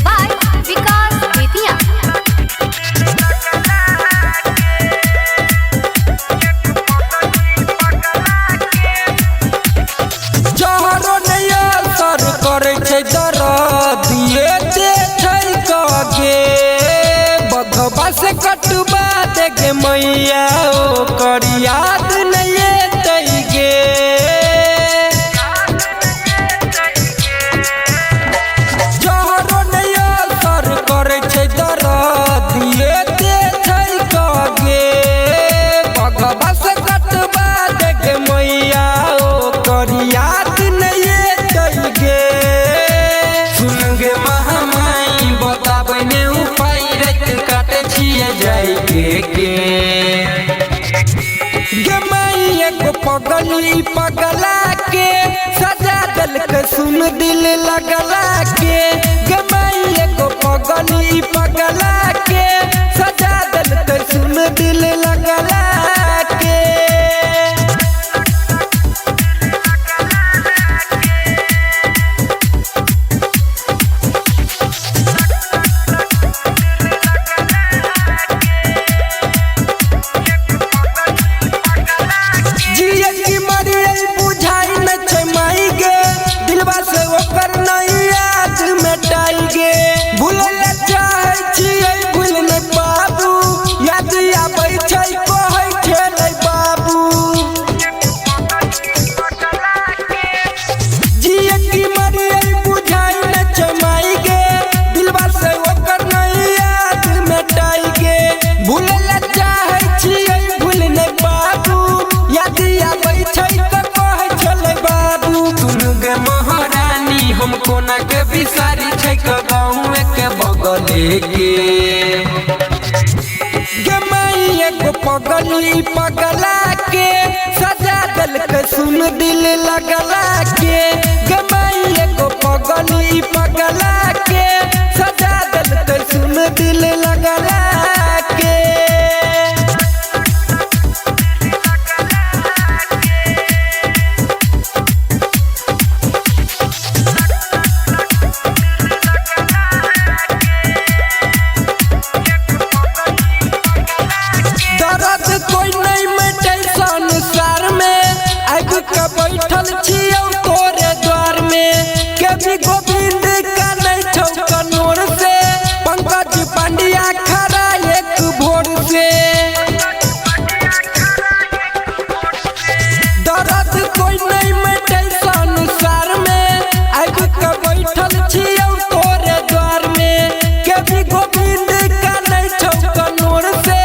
by Vikas Bethia. जहरो नया सर करे छै दर्द दिए दे छै कगे बघबा से कटबा देगे मैया ओ कर याद नहीं तैगे जहरो नया सर करे छै दर्द दिए दे छै कगे बघबा से कटबा देगे मैया ओ कर याद पगली पगला के सजा दल के सुन दिल लगला के गमाई को पगली पगला के सजा दल के सुन दिल लगला के हम कोना के बिसारी छै गाँव के बगले के गमाई को पगली पगला के सजा दल के सुन दिल लगला के गमाई को पगली पगला के सजा दल के सुन दिल लगला के बैठल छियौ तोरे द्वार में कभी गोविंद का नहीं छौ कनोर से पंकज पांड्या खड़ा एक भोर से दर्द कोई नहीं मिटे संसार में आग का बैठल छियौ तोरे द्वार में कभी गोविंद का नहीं छौ कनोर से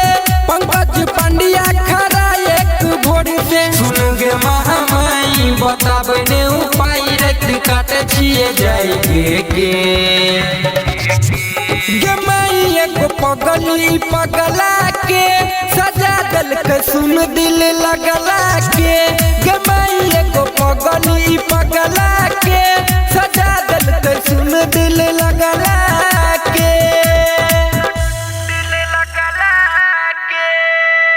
पंकज पांड्या खड़ा एक भोर से सुन गे बताबे ने उपाय रात काटे छिए जाइए के गमाई को पगली पगला के सजा दल के सुन दिल लगला